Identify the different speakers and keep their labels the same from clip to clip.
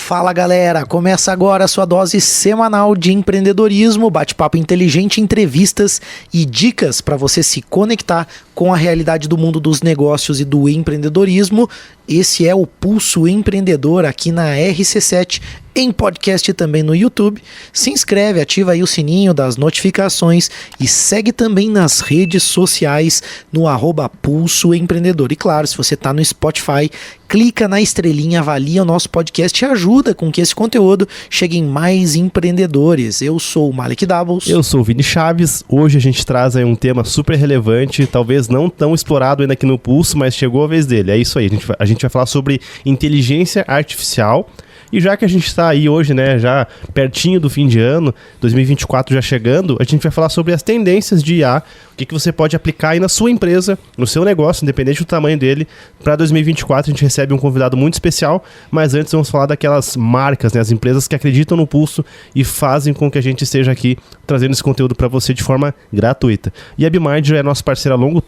Speaker 1: Fala galera, começa agora a sua dose semanal de empreendedorismo, bate-papo inteligente, entrevistas e dicas para você se conectar com a realidade do mundo dos negócios e do empreendedorismo. Esse é o Pulso Empreendedor aqui na RC7, em podcast e também no YouTube. Se inscreve, ativa aí o sininho das notificações e segue também nas redes sociais no @Pulso Empreendedor. E claro, se você está no Spotify, clica na estrelinha, avalia o nosso podcast e ajuda com que esse conteúdo chegue em mais empreendedores. Eu sou o Malik Doubles.
Speaker 2: Eu sou o Vini Chaves. Hoje a gente traz aí um tema super relevante, talvez não tão explorado ainda aqui no Pulso, mas chegou a vez dele. É isso aí, a gente vai falar sobre inteligência artificial. E já que a gente está aí hoje, né, já pertinho do fim de ano, 2024 já chegando, a gente vai falar sobre as tendências de IA, o que você pode aplicar aí na sua empresa, no seu negócio, independente do tamanho dele. Para 2024 a gente recebe um convidado muito especial, mas antes vamos falar daquelas marcas, né, as empresas que acreditam no Pulso e fazem com que a gente esteja aqui trazendo esse conteúdo para você de forma gratuita. E a BeMind é nosso parceiro há longo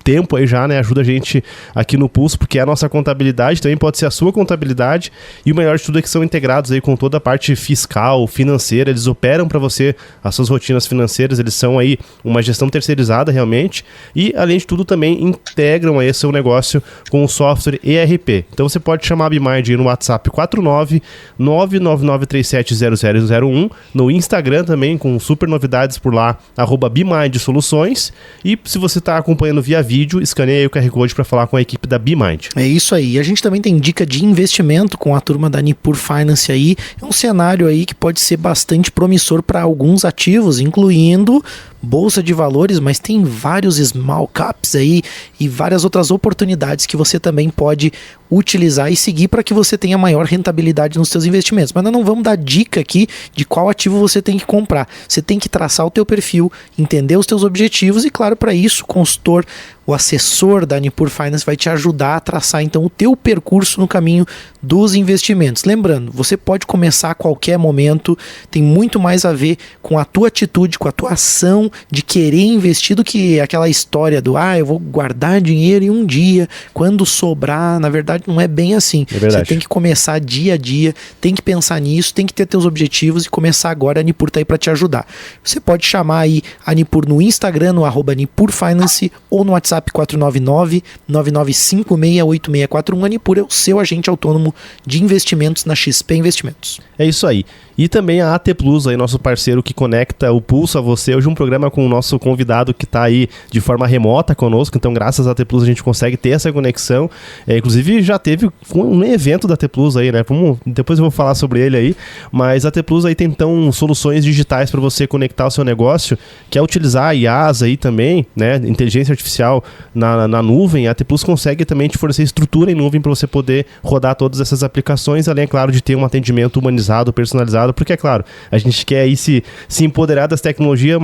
Speaker 2: tempo aí já, né, ajuda a gente aqui no Pulso, porque é a nossa contabilidade, também pode ser a sua contabilidade. E o melhor de tudo é que são integrados aí com toda a parte fiscal, financeira, eles operam para você as suas rotinas financeiras, eles são aí uma gestão terceirizada realmente, e além de tudo também integram aí seu negócio com o software ERP. Então você pode chamar a BeMind no WhatsApp 49999370001, no Instagram também com super novidades por lá, @BeMind Soluções, e se você está acompanhando via vídeo, escaneie aí o QR Code para falar com a equipe da BeMind.
Speaker 1: É isso aí, a gente também tem dica de investimento com a turma da Nipur Finance aí. É um cenário aí que pode ser bastante promissor para alguns ativos, incluindo bolsa de valores, mas tem vários small caps aí e várias outras oportunidades que você também pode utilizar e seguir para que você tenha maior rentabilidade nos seus investimentos. Mas nós não vamos dar dica aqui de qual ativo você tem que comprar. Você tem que traçar o teu perfil, entender os teus objetivos e, claro, para isso, o consultor, o assessor da Nipur Finance vai te ajudar a traçar então o teu percurso no caminho dos investimentos. Lembrando, você pode começar a qualquer momento, tem muito mais a ver com a tua atitude, com a tua ação de querer investir do que aquela história do eu vou guardar dinheiro e um dia, quando sobrar. Na verdade não é bem assim. Você tem que começar dia a dia, tem que pensar nisso, tem que ter teus objetivos e começar agora. A Nipur tá aí para te ajudar. Você pode chamar aí a Nipur no Instagram, no @Nipur Finance, ou no WhatsApp 499-9956-8641. A Nipur é o seu agente autônomo de investimentos na XP Investimentos.
Speaker 2: É isso aí. E também a AT Plus, aí, nosso parceiro que conecta o Pulso a você. Hoje um programa com o nosso convidado que está aí de forma remota conosco, então graças à AT Plus a gente consegue ter essa conexão. Inclusive já teve um evento da AT Plus aí, né? Depois eu vou falar sobre ele aí, mas a AT Plus aí tem então soluções digitais para você conectar o seu negócio, que é utilizar IaaS aí também, né? Inteligência artificial na nuvem. A AT Plus consegue também te fornecer estrutura em nuvem para você poder rodar todas essas aplicações, além, é claro, de ter um atendimento humanizado, personalizado, porque, é claro, a gente quer aí se empoderar das tecnologias,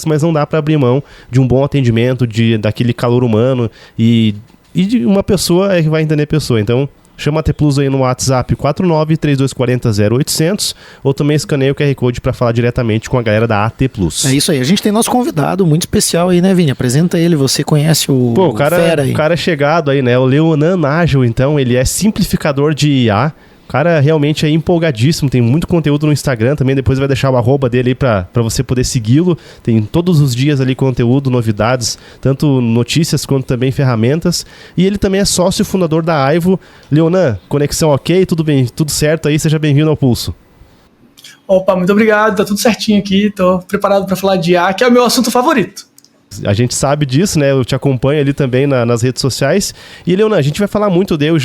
Speaker 2: mas não dá para abrir mão de um bom atendimento, daquele calor humano e de uma pessoa que vai entender a pessoa. Então, chama a AT Plus aí no WhatsApp 49-3240-0800 ou também escaneia o QR Code para falar diretamente com a galera da AT Plus.
Speaker 1: É isso aí, a gente tem nosso convidado muito especial aí, né, Vini? Apresenta ele, você conhece o fera aí.
Speaker 2: O cara é chegado aí, né? O Leonan Nágil, então, ele é simplificador de IA. O cara realmente é empolgadíssimo, tem muito conteúdo no Instagram também, depois vai deixar o @ dele aí pra você poder segui-lo. Tem todos os dias ali conteúdo, novidades, tanto notícias quanto também ferramentas. E ele também é sócio fundador da Aivo. Leonan, conexão ok? Tudo bem, tudo certo aí? Seja bem-vindo ao Pulso.
Speaker 3: Opa, muito obrigado, tá tudo certinho aqui, tô preparado para falar de IA, que é o meu assunto favorito.
Speaker 2: A gente sabe disso, né? Eu te acompanho ali também nas redes sociais. E, Leonan, a gente vai falar muito eu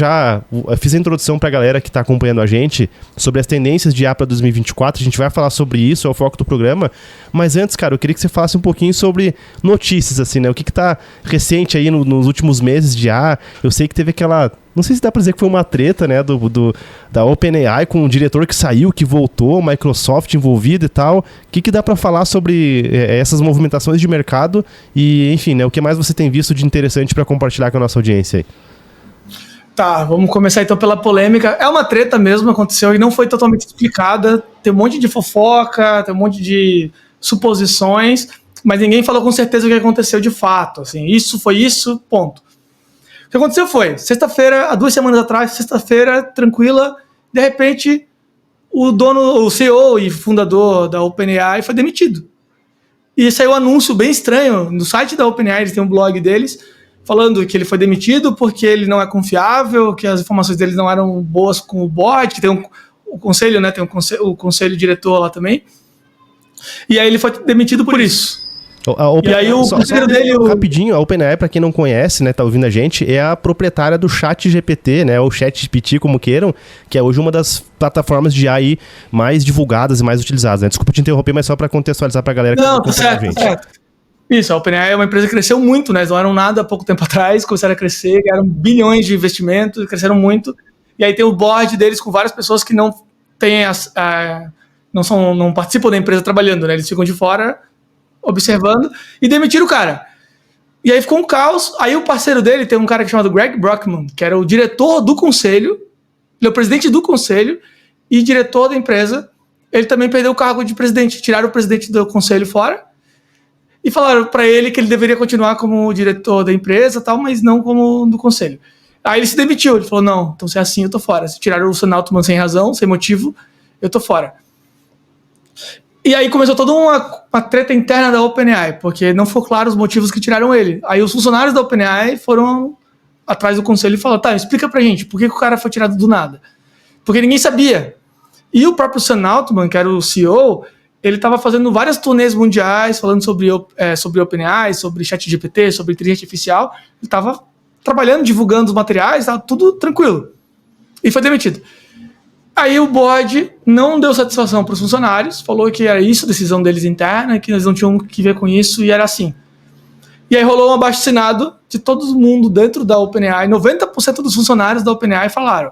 Speaker 2: fiz a introdução pra galera que tá acompanhando a gente sobre as tendências de IA para 2024. A gente vai falar sobre isso, é o foco do programa. Mas antes, cara, eu queria que você falasse um pouquinho sobre notícias, assim, né? O que tá recente aí nos últimos meses de IA. Eu sei que teve aquela... Não sei se dá pra dizer que foi uma treta, né, da OpenAI com o diretor que saiu, que voltou, Microsoft envolvida e tal. O que dá pra falar sobre essas movimentações de mercado e, enfim, né, o que mais você tem visto de interessante pra compartilhar com a nossa audiência aí?
Speaker 3: Tá, vamos começar então pela polêmica. É uma treta mesmo, aconteceu e não foi totalmente explicada. Tem um monte de fofoca, tem um monte de suposições, mas ninguém falou com certeza o que aconteceu de fato. Assim, isso foi isso, ponto. O que aconteceu foi, sexta-feira, há 2 semanas atrás, sexta-feira, tranquila, de repente, o CEO e fundador da OpenAI foi demitido. E saiu um anúncio bem estranho no site da OpenAI, eles têm um blog deles, falando que ele foi demitido porque ele não é confiável, que as informações dele não eram boas com o board, que tem o conselho, né? Tem o conselho diretor lá também. E aí ele foi demitido por isso.
Speaker 2: E aí o conselho dele... Rapidinho, a OpenAI, pra quem não conhece, né, tá ouvindo a gente, é a proprietária do ChatGPT, né, ou ChatGPT, como queiram, que é hoje uma das plataformas de AI mais divulgadas e mais utilizadas, né? Desculpa te interromper, mas só pra contextualizar pra galera que
Speaker 3: não tá certo, a gente. Tá certo. Isso, a OpenAI é uma empresa que cresceu muito, né? Eles não eram nada há pouco tempo atrás, começaram a crescer, ganharam bilhões de investimentos, cresceram muito. E aí tem o board deles com várias pessoas que não têm não participam da empresa trabalhando, né? Eles ficam de fora observando e demitiram o cara. E aí ficou um caos. Aí o parceiro dele tem um cara chamado Greg Brockman, que era o diretor do conselho, ele é o presidente do conselho e diretor da empresa. Ele também perdeu o cargo de presidente, tiraram o presidente do conselho fora e falaram para ele que ele deveria continuar como diretor da empresa, tal, mas não como do conselho. Aí ele se demitiu, ele falou, não, então se é assim eu tô fora. Se tiraram o Sam Altman sem razão, sem motivo, eu tô fora. E aí começou toda uma treta interna da OpenAI, porque não ficou claro os motivos que tiraram ele. Aí os funcionários da OpenAI foram atrás do conselho e falaram, tá, explica pra gente, por que o cara foi tirado do nada? Porque ninguém sabia. E o próprio Sam Altman, que era o CEO, ele estava fazendo várias turnês mundiais, falando sobre OpenAI, sobre ChatGPT, sobre inteligência artificial. Ele estava trabalhando, divulgando os materiais, estava tudo tranquilo. E foi demitido. Aí o board não deu satisfação para os funcionários, falou que era isso, decisão deles interna, que eles não tinham que ver com isso, e era assim. E aí rolou um abaixo-assinado de todo mundo dentro da OpenAI. 90% dos funcionários da OpenAI falaram,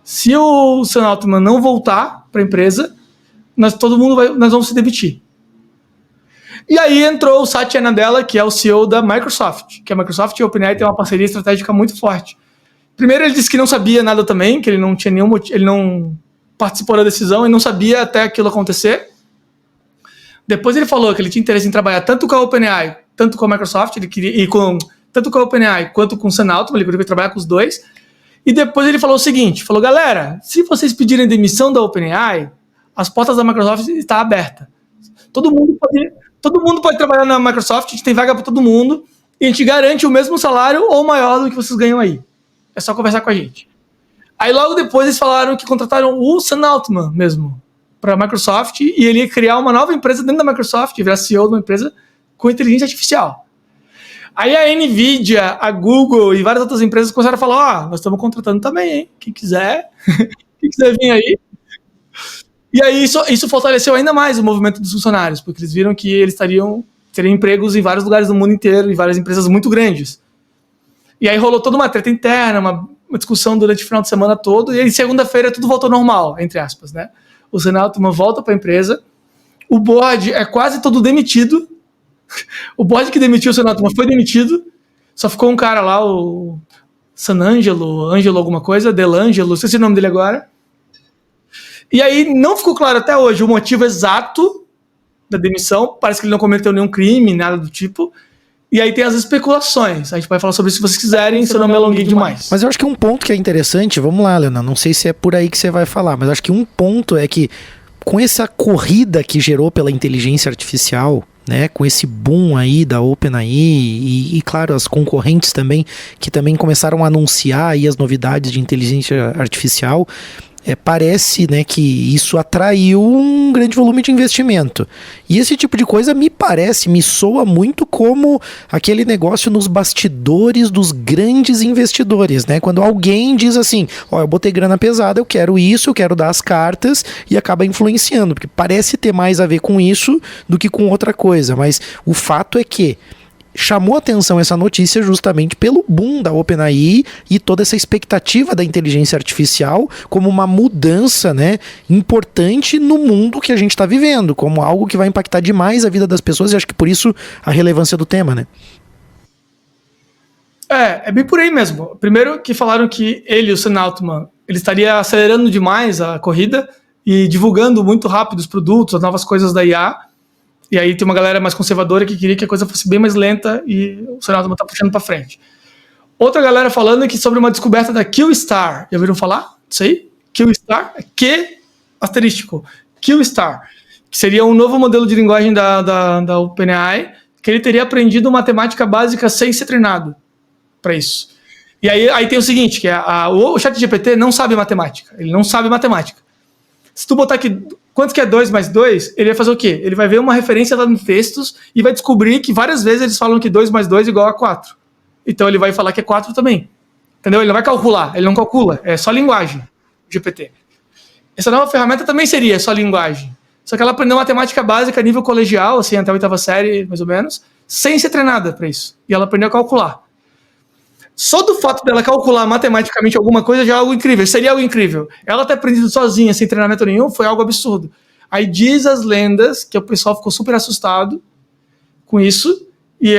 Speaker 3: se o Sam Altman não voltar para a empresa, nós vamos se demitir. E aí entrou o Satya Nadella, que é o CEO da Microsoft, que a Microsoft e a OpenAI têm uma parceria estratégica muito forte. Primeiro ele disse que não sabia nada também, que ele não tinha nenhum motivo, ele não participou da decisão e não sabia até aquilo acontecer. Depois ele falou que ele tinha interesse em trabalhar tanto com a OpenAI, tanto com a Microsoft, ele queria tanto com a OpenAI quanto com o Sam Altman, ele queria trabalhar com os dois. E depois ele falou o seguinte, falou, galera, se vocês pedirem demissão da OpenAI, as portas da Microsoft estão abertas. Todo mundo pode trabalhar na Microsoft, a gente tem vaga para todo mundo, e a gente garante o mesmo salário ou maior do que vocês ganham aí. É só conversar com a gente. Aí logo depois eles falaram que contrataram o Sam Altman mesmo para a Microsoft e ele ia criar uma nova empresa dentro da Microsoft, virar CEO de uma empresa com inteligência artificial. Aí a Nvidia, a Google e várias outras empresas começaram a falar, nós estamos contratando também, hein? Quem quiser vir aí. E aí isso fortaleceu ainda mais o movimento dos funcionários, porque eles viram que eles teriam empregos em vários lugares do mundo inteiro, em várias empresas muito grandes. E aí rolou toda uma treta interna, uma discussão durante o final de semana todo, e aí segunda-feira tudo voltou normal, entre aspas, né? O Sam Altman volta para a empresa, o board é quase todo demitido, o board que demitiu o Sam Altman foi demitido, só ficou um cara lá, o Ângelo alguma coisa, Delangelo, não sei se é o nome dele agora. E aí não ficou claro até hoje o motivo exato da demissão, parece que ele não cometeu nenhum crime, nada do tipo. E aí tem as especulações. A gente vai falar sobre isso se vocês quiserem, se eu não me alonguei demais.
Speaker 1: Mas eu acho que um ponto que é interessante, vamos lá, Leonardo, não sei se é por aí que você vai falar, mas acho que um ponto é que com essa corrida que gerou pela inteligência artificial, né, com esse boom aí da OpenAI e claro, as concorrentes também, que também começaram a anunciar aí as novidades de inteligência artificial, parece, né, que isso atraiu um grande volume de investimento. E esse tipo de coisa me soa muito como aquele negócio nos bastidores dos grandes investidores, né? Quando alguém diz assim, eu botei grana pesada, eu quero isso, eu quero dar as cartas, e acaba influenciando, porque parece ter mais a ver com isso do que com outra coisa. Mas o fato é que chamou atenção essa notícia justamente pelo boom da OpenAI e toda essa expectativa da inteligência artificial como uma mudança, né, importante no mundo que a gente está vivendo, como algo que vai impactar demais a vida das pessoas, e acho que por isso a relevância do tema, né?
Speaker 3: É bem por aí mesmo. Primeiro que falaram que ele, o Sam Altman, ele estaria acelerando demais a corrida e divulgando muito rápido os produtos, as novas coisas da IA. E aí tem uma galera mais conservadora que queria que a coisa fosse bem mais lenta e o Sam Altman está puxando para frente. Outra galera falando que sobre uma descoberta da Q-Star. Já ouviram falar disso aí? Q-Star? Q asterístico. Q-Star. Que seria um novo modelo de linguagem da OpenAI, que ele teria aprendido matemática básica sem ser treinado para isso. E aí tem o seguinte, que o ChatGPT não sabe matemática. Ele não sabe matemática. Se tu botar aqui quanto que é 2 mais 2, ele vai fazer o quê? Ele vai ver uma referência lá nos textos e vai descobrir que várias vezes eles falam que 2 mais 2 é igual a 4. Então ele vai falar que é 4 também. Entendeu? Ele não vai calcular, ele não calcula. É só linguagem, o GPT. Essa nova ferramenta também seria só linguagem. Só que ela aprendeu matemática básica a nível colegial, assim, até a 8ª série, mais ou menos, sem ser treinada para isso. E ela aprendeu a calcular. Só do fato dela calcular matematicamente alguma coisa já é algo incrível. Seria algo incrível. Ela ter aprendido sozinha, sem treinamento nenhum, foi algo absurdo. Aí diz as lendas que o pessoal ficou super assustado com isso. E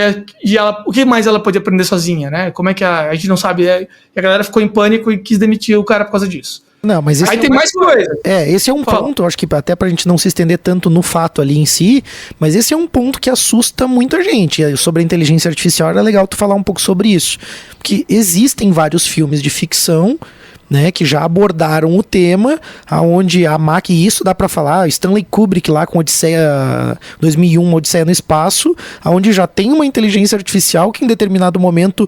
Speaker 3: o que mais ela podia aprender sozinha, né? Como é que a gente não sabe? E a galera ficou em pânico e quis demitir o cara por causa disso.
Speaker 1: Não, mas esse
Speaker 3: aí tem mais coisa.
Speaker 1: Esse é um ponto, acho que até pra gente não se estender tanto no fato ali em si, mas esse é um ponto que assusta muita gente. Sobre a inteligência artificial era legal tu falar um pouco sobre isso. Porque existem vários filmes de ficção, né, que já abordaram o tema, aonde a máquina, e isso dá pra falar, Stanley Kubrick lá com Odisseia 2001, Odisseia no Espaço, aonde já tem uma inteligência artificial que em determinado momento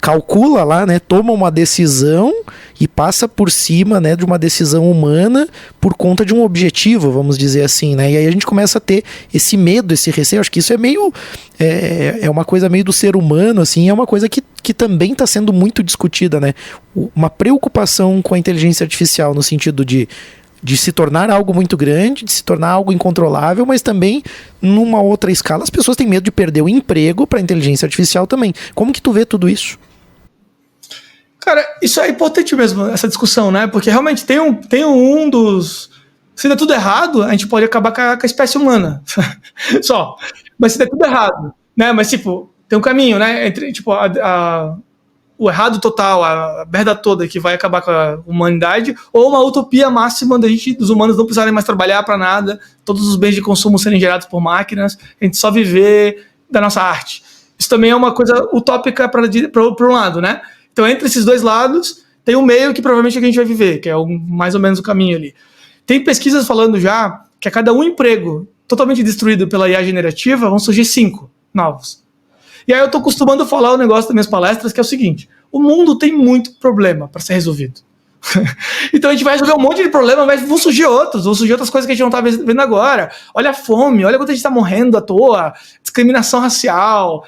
Speaker 1: calcula lá, né, toma uma decisão e passa por cima, né, de uma decisão humana por conta de um objetivo, vamos dizer assim, né, e aí a gente começa a ter esse medo, esse receio. Acho que isso é meio, é uma coisa meio do ser humano, assim, é uma coisa que também está sendo muito discutida, né, uma preocupação com a inteligência artificial no sentido de se tornar algo muito grande, de se tornar algo incontrolável, mas também, numa outra escala, as pessoas têm medo de perder o emprego para a inteligência artificial também. Como que tu vê tudo isso?
Speaker 3: Cara, isso é importante mesmo, essa discussão, né? Porque realmente tem um dos... Se der tudo errado, a gente pode acabar com a espécie humana. Só. Mas se der tudo errado, né? Mas, tipo, tem um caminho, né? Entre, tipo, o errado total, a merda toda que vai acabar com a humanidade, ou uma utopia máxima dos humanos não precisarem mais trabalhar para nada, todos os bens de consumo serem gerados por máquinas, a gente só viver da nossa arte. Isso também é uma coisa utópica para um lado, né? Então, entre esses dois lados, tem um meio que provavelmente a gente vai viver, que é mais ou menos o caminho ali. Tem pesquisas falando já que a cada um emprego totalmente destruído pela IA generativa, vão surgir 5 novos. E aí eu tô costumando falar o negócio das minhas palestras, que é o seguinte: o mundo tem muito problema para ser resolvido. Então a gente vai resolver um monte de problema, mas vão surgir outras coisas que a gente não tá vendo agora. Olha a fome, olha quanto a gente tá morrendo à toa, discriminação racial,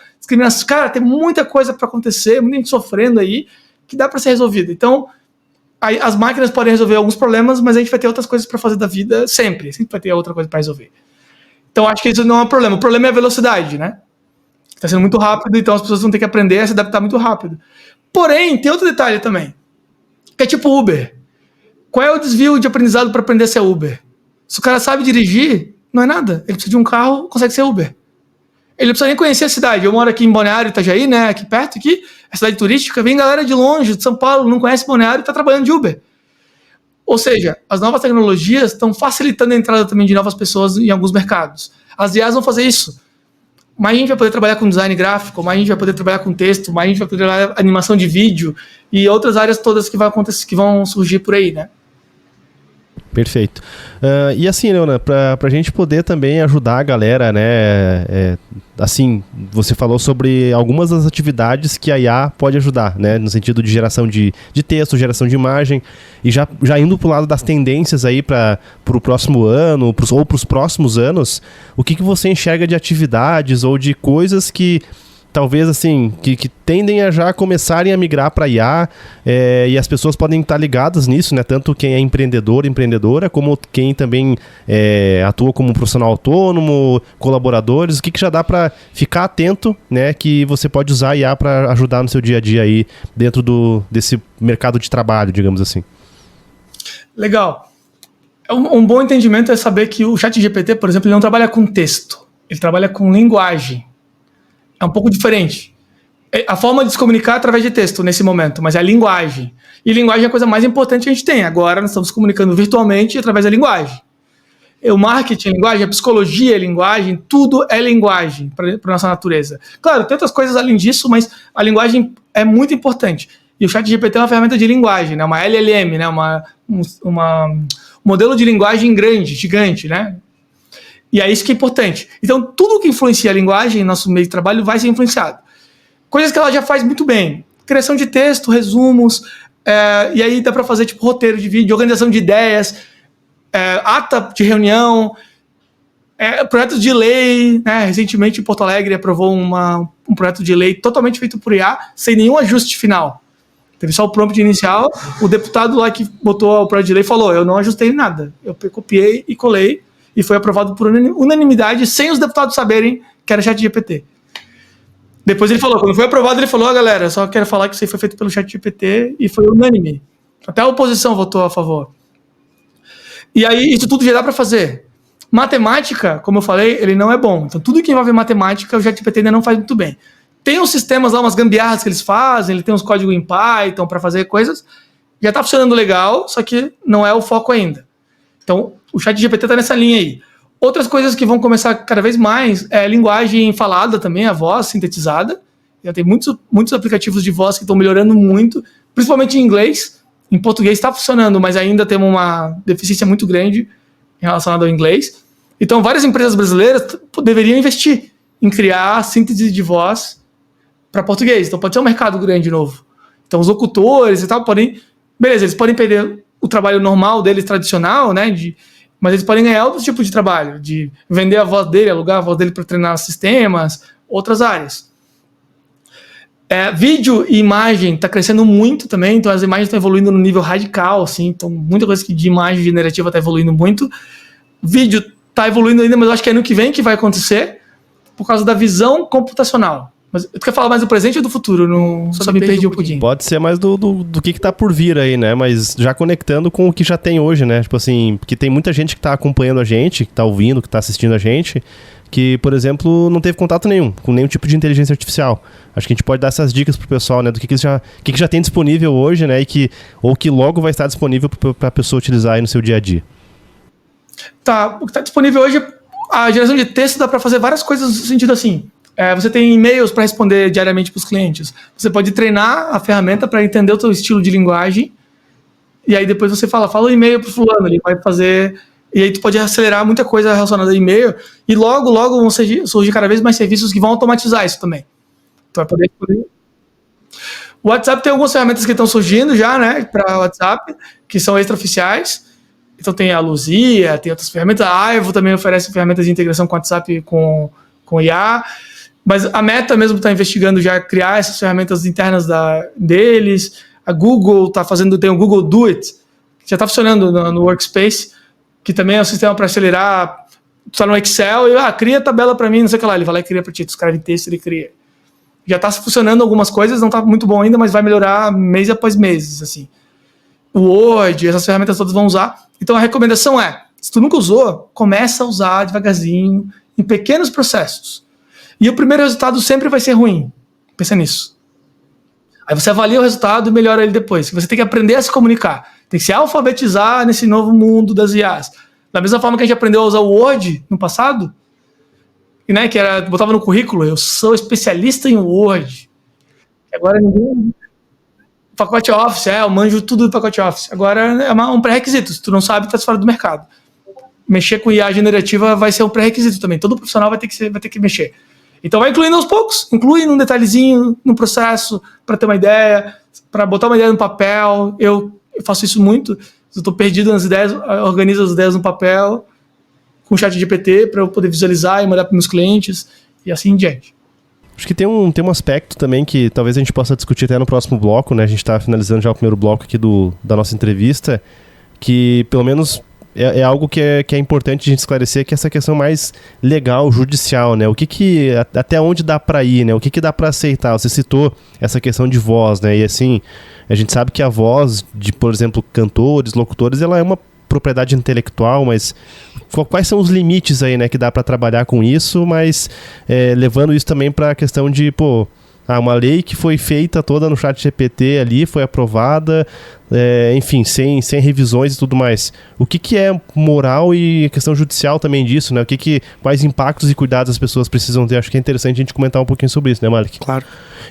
Speaker 3: cara, tem muita coisa para acontecer, muita gente sofrendo aí, que dá para ser resolvida. Então, aí, as máquinas podem resolver alguns problemas, mas a gente vai ter outras coisas para fazer da vida sempre vai ter outra coisa para resolver. Então acho que isso não é um problema. O problema é a velocidade, né? Está sendo muito rápido, então as pessoas vão ter que aprender a se adaptar muito rápido. Porém, tem outro detalhe também, que é tipo Uber. Qual é o desvio de aprendizado para aprender a ser Uber? Se o cara sabe dirigir, não é nada. Ele precisa de um carro, consegue ser Uber. Ele não precisa nem conhecer a cidade. Eu moro aqui em Balneário, Itajaí, né? Aqui perto, é cidade turística. Vem galera de longe, de São Paulo, não conhece Balneário e está trabalhando de Uber. Ou seja, as novas tecnologias estão facilitando a entrada também de novas pessoas em alguns mercados. As IAs vão fazer isso. Mais a gente vai poder trabalhar com design gráfico, mais a gente vai poder trabalhar com texto, mais a gente vai poder trabalhar animação de vídeo e outras áreas todas que vão surgir por aí, né?
Speaker 2: Perfeito. E assim, Leona, pra gente poder também ajudar a galera, né, assim, você falou sobre algumas das atividades que a IA pode ajudar, né, no sentido de geração de texto, geração de imagem, e já indo pro lado das tendências aí pro próximo ano, ou pros próximos anos, o que você enxerga de atividades ou de coisas que talvez assim, que tendem a já começarem a migrar para IA, e as pessoas podem estar ligadas nisso, né? Tanto quem é empreendedor, empreendedora, como quem também atua como um profissional autônomo, colaboradores, o que já dá para ficar atento, né? Que você pode usar a IA para ajudar no seu dia a dia aí, dentro desse mercado de trabalho, digamos assim.
Speaker 3: Legal. Um bom entendimento é saber que o ChatGPT, por exemplo, ele não trabalha com texto, ele trabalha com linguagem. É um pouco diferente. A forma de se comunicar é através de texto nesse momento, mas é a linguagem. E linguagem é a coisa mais importante que a gente tem. Agora nós estamos comunicando virtualmente através da linguagem. O marketing é linguagem, a psicologia é linguagem, tudo é linguagem para nossa natureza. Claro, tem outras coisas além disso, mas a linguagem é muito importante. E o ChatGPT é uma ferramenta de linguagem, né? Uma LLM, né? Um modelo de linguagem grande, gigante, né? E é isso que é importante. Então, tudo que influencia a linguagem, nosso meio de trabalho, vai ser influenciado. Coisas que ela já faz muito bem. Criação de texto, resumos, e aí dá para fazer tipo roteiro de vídeo, organização de ideias, ata de reunião, projetos de lei, né? Recentemente em Porto Alegre aprovou um projeto de lei totalmente feito por IA, sem nenhum ajuste final. Teve só o prompt inicial, o deputado lá que botou o projeto de lei falou, eu não ajustei nada, eu copiei e colei, e foi aprovado por unanimidade, sem os deputados saberem que era ChatGPT. Depois ele falou, quando foi aprovado, ele falou, galera, só quero falar que isso aí foi feito pelo ChatGPT e foi unânime. Até a oposição votou a favor. E aí, isso tudo já dá para fazer. Matemática, como eu falei, ele não é bom. Então, tudo que envolve matemática, o ChatGPT ainda não faz muito bem. Tem uns sistemas lá, umas gambiarras que eles fazem, ele tem uns códigos em Python para fazer coisas. Já está funcionando legal, só que não é o foco ainda. Então, o ChatGPT está nessa linha aí. Outras coisas que vão começar cada vez mais é linguagem falada também, a voz sintetizada. Já tem muitos aplicativos de voz que estão melhorando muito, principalmente em inglês. Em português está funcionando, mas ainda temos uma deficiência muito grande relacionada ao inglês. Então, várias empresas brasileiras deveriam investir em criar síntese de voz para português. Então, pode ser um mercado grande de novo. Então, os locutores e tal podem... Beleza, eles podem perder o trabalho normal deles, tradicional, né? Mas eles podem ganhar outro tipo de trabalho, de vender a voz dele, alugar a voz dele para treinar sistemas, outras áreas. Vídeo e imagem está crescendo muito também, então as imagens estão evoluindo no nível radical, assim, então muita coisa de imagem generativa está evoluindo muito. Vídeo está evoluindo ainda, mas eu acho que é ano que vem que vai acontecer, por causa da visão computacional. Mas tu quer falar mais do presente ou do futuro? Só me perdi um pouquinho.
Speaker 2: Pode ser mais do que tá por vir aí, né? Mas já conectando com o que já tem hoje, né? Tipo assim, porque tem muita gente que tá acompanhando a gente, que tá ouvindo, que tá assistindo a gente, que, por exemplo, não teve contato nenhum com nenhum tipo de inteligência artificial. Acho que a gente pode dar essas dicas pro pessoal, né? Do que já tem disponível hoje, né? Ou que logo vai estar disponível pra pessoa utilizar aí no seu dia a dia.
Speaker 3: Tá, o que tá disponível hoje, a geração de texto dá para fazer várias coisas no sentido assim. Você tem e-mails para responder diariamente para os clientes. Você pode treinar a ferramenta para entender o seu estilo de linguagem. E aí depois você fala um e-mail para o fulano, ele vai fazer. E aí tu pode acelerar muita coisa relacionada a e-mail. E logo vão surgir cada vez mais serviços que vão automatizar isso também. Tu vai poder responder. O WhatsApp tem algumas ferramentas que estão surgindo já, né, para o WhatsApp, que são extraoficiais. Então tem a Luzia, tem outras ferramentas. A Aivo também oferece ferramentas de integração com o WhatsApp com IA. Mas a Meta mesmo está investigando já criar essas ferramentas internas deles. A Google está fazendo, tem o Google Do It, que já está funcionando no Workspace, que também é um sistema para acelerar. Tu está no Excel e cria a tabela para mim, não sei o que lá. Ele vai lá e cria para ti, tu escreve texto, ele cria. Já está funcionando algumas coisas, não está muito bom ainda, mas vai melhorar mês após mês, assim. O Word, essas ferramentas todas vão usar. Então a recomendação é, se tu nunca usou, começa a usar devagarzinho, em pequenos processos. E o primeiro resultado sempre vai ser ruim. Pensa nisso. Aí você avalia o resultado e melhora ele depois. Você tem que aprender a se comunicar. Tem que se alfabetizar nesse novo mundo das IAs. Da mesma forma que a gente aprendeu a usar o Word no passado, e, né, que botava no currículo, eu sou especialista em Word. Agora ninguém... Pacote Office, eu manjo tudo do pacote Office. Agora é um pré-requisito. Se tu não sabe, tá fora do mercado. Mexer com IA generativa vai ser um pré-requisito também. Todo profissional vai ter que mexer. Então vai incluindo aos poucos, inclui num detalhezinho, no processo, para ter uma ideia, para botar uma ideia no papel. Eu faço isso muito. Eu estou perdido nas ideias, organizo as ideias no papel, com o ChatGPT, para eu poder visualizar e mandar para meus clientes, e assim em diante.
Speaker 2: Acho que tem um aspecto também que talvez a gente possa discutir até no próximo bloco, né? A gente está finalizando já o primeiro bloco aqui da nossa entrevista, que pelo menos... É algo que é importante a gente esclarecer, que é essa questão mais legal, judicial, né? Até onde dá para ir, né? O que dá para aceitar? Você citou essa questão de voz, né? E assim, a gente sabe que a voz de, por exemplo, cantores, locutores, ela é uma propriedade intelectual, mas quais são os limites aí, né? Que dá para trabalhar com isso, mas levando isso também para a questão de, uma lei que foi feita toda no ChatGPT ali, foi aprovada, enfim, sem revisões e tudo mais. O que é moral e questão judicial também disso, né? Quais impactos e cuidados as pessoas precisam ter? Acho que é interessante a gente comentar um pouquinho sobre isso, né, Malik?
Speaker 1: Claro.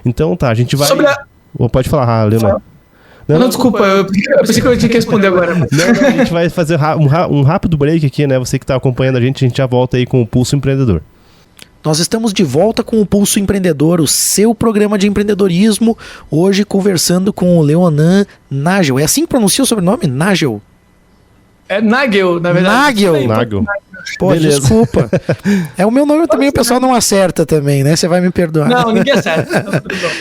Speaker 2: Então tá, a gente vai... Pode falar, Leonardo.
Speaker 3: Não, desculpa, eu pensei que eu tinha que responder agora.
Speaker 2: Não, a gente vai fazer um rápido break aqui, né? Você que tá acompanhando a gente já volta aí com o Pulso Empreendedor.
Speaker 1: Nós estamos de volta com o Pulso Empreendedor, o seu programa de empreendedorismo, hoje conversando com o Leonan Nagel. É assim que pronuncia o sobrenome? Nagel?
Speaker 3: É Nagel, na verdade.
Speaker 2: Nagel.
Speaker 1: Pô, beleza. Desculpa. É o meu nome também, o pessoal não acerta também, né? Você vai me perdoar.
Speaker 3: Não, ninguém acerta.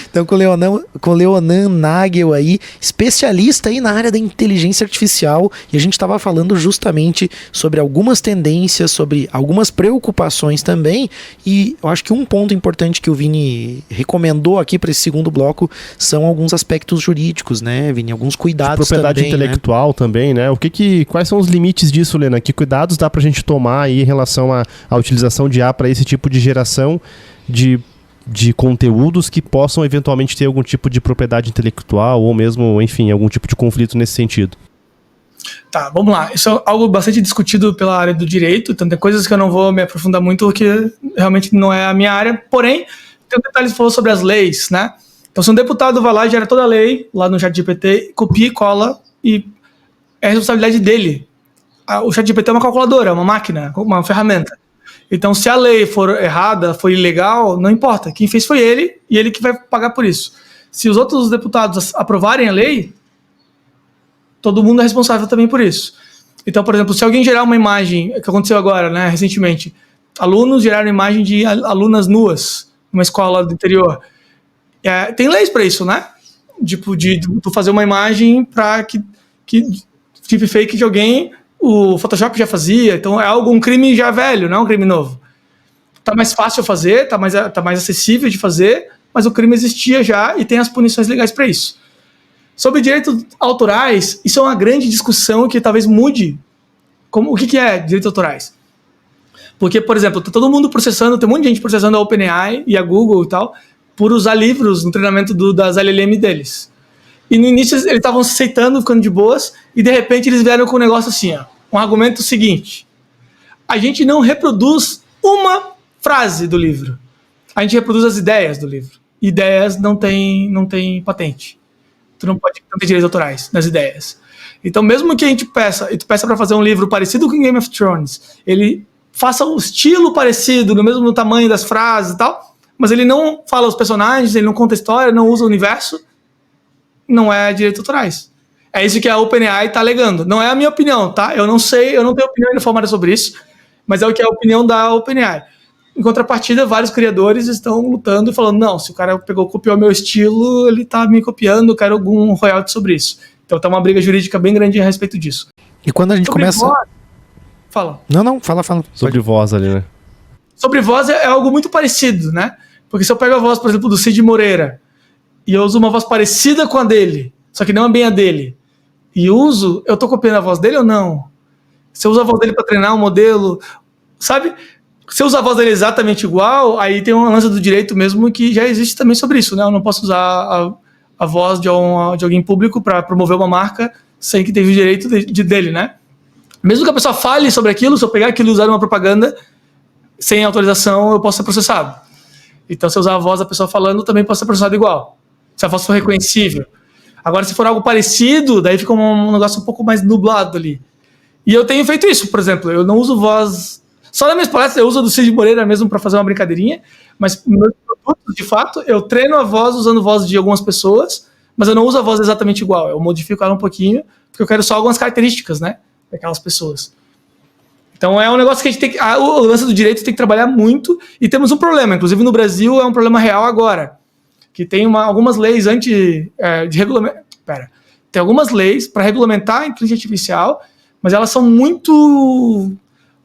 Speaker 1: Então com o Leonan Nagel aí, especialista aí na área da inteligência artificial, e a gente estava falando justamente sobre algumas tendências, sobre algumas preocupações também, e eu acho que um ponto importante que o Vini recomendou aqui para esse segundo bloco são alguns aspectos jurídicos, né, Vini? Alguns cuidados também.
Speaker 2: Propriedade intelectual, né? Também, né? Quais são os limites disso, Lena? Que cuidados dá pra gente tomar aí em relação à utilização de IA para esse tipo de geração de conteúdos que possam eventualmente ter algum tipo de propriedade intelectual ou mesmo, enfim, algum tipo de conflito nesse sentido?
Speaker 3: Tá, vamos lá. Isso é algo bastante discutido pela área do direito, então tem coisas que eu não vou me aprofundar muito porque realmente não é a minha área, porém, tem um detalhe que falou sobre as leis, né? Então se um deputado vai lá e gera toda a lei lá no ChatGPT, copia e cola e é responsabilidade dele. O ChatGPT é uma calculadora, uma máquina, uma ferramenta. Então, se a lei for errada, for ilegal, não importa. Quem fez foi ele e ele que vai pagar por isso. Se os outros deputados aprovarem a lei, todo mundo é responsável também por isso. Então, por exemplo, se alguém gerar uma imagem, que aconteceu agora, né, recentemente, alunos geraram imagem de alunas nuas numa escola do interior. Tem leis para isso, né? Tipo, de fazer uma imagem para que tipo fake de alguém. O Photoshop já fazia, então é um crime já velho, não é um crime novo. Tá mais fácil fazer, tá mais acessível de fazer, mas o crime existia já e tem as punições legais para isso. Sobre direitos autorais, isso é uma grande discussão que talvez mude o que é direitos autorais. Porque, por exemplo, tá todo mundo processando, tem um monte de gente processando a OpenAI e a Google e tal, por usar livros no treinamento das LLM deles. E no início eles estavam aceitando, ficando de boas, e de repente eles vieram com um negócio assim, ó, um argumento seguinte: a gente não reproduz uma frase do livro, a gente reproduz as ideias do livro. Ideias não tem patente. Tu não tem direitos autorais nas ideias. Então mesmo que a gente peça para fazer um livro parecido com Game of Thrones, ele faça um estilo parecido, no mesmo tamanho das frases e tal, mas ele não fala os personagens, ele não conta a história, não usa o universo, não é direitos autorais. É isso que a OpenAI está alegando. Não é a minha opinião, tá? Eu não sei, eu não tenho opinião informada sobre isso, mas é o que é a opinião da OpenAI. Em contrapartida, vários criadores estão lutando e falando, não, se o cara copiou meu estilo, ele está me copiando, eu quero algum royalty sobre isso. Então tá uma briga jurídica bem grande a respeito disso.
Speaker 1: E quando a gente
Speaker 3: sobre
Speaker 1: começa...
Speaker 3: Voz... Fala.
Speaker 1: Não, fala.
Speaker 2: Sobre voz ali, né?
Speaker 3: Sobre voz é algo muito parecido, né? Porque se eu pego a voz, por exemplo, do Cid Moreira, e eu uso uma voz parecida com a dele, só que não é bem a dele, e uso, eu tô copiando a voz dele ou não? Se eu uso a voz dele para treinar um modelo, sabe? Se eu usar a voz dele exatamente igual, aí tem uma lance do direito mesmo que já existe também sobre isso, né? Eu não posso usar a voz de alguém público para promover uma marca sem que tenha o direito dele, né? Mesmo que a pessoa fale sobre aquilo, se eu pegar aquilo e usar uma propaganda sem autorização, eu posso ser processado. Então, se eu usar a voz da pessoa falando, também posso ser processado igual. Se a voz for reconhecível. Agora, se for algo parecido, daí fica um negócio um pouco mais nublado ali. E eu tenho feito isso, por exemplo, eu não uso voz... Só nas minhas palestras eu uso a do Cid Moreira mesmo para fazer uma brincadeirinha, mas nos meus produtos, de fato, eu treino a voz usando voz de algumas pessoas, mas eu não uso a voz exatamente igual, eu modifico ela um pouquinho, porque eu quero só algumas características, né, daquelas pessoas. Então é um negócio que a gente tem que... O lance do direito tem que trabalhar muito, e temos um problema, inclusive no Brasil é um problema real agora, que tem algumas leis tem algumas leis para regulamentar a inteligência artificial, mas elas são muito